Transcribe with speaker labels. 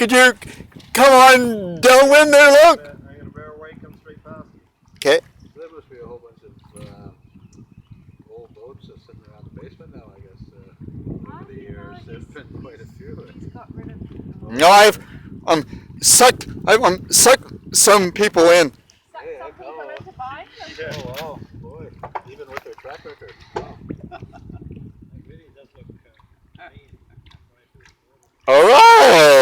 Speaker 1: could you come on downwind there, look?
Speaker 2: I got a barrel wake come straight past.
Speaker 1: Okay.
Speaker 2: There must be a whole bunch of old boats that's sitting around the basement now, I guess. Over the years, there's been quite a few.
Speaker 1: No, I've sucked some people in.
Speaker 2: Hey, I know. Yeah. Oh wow, boy, even with their track record. Wow. It really does look clean.
Speaker 1: All right.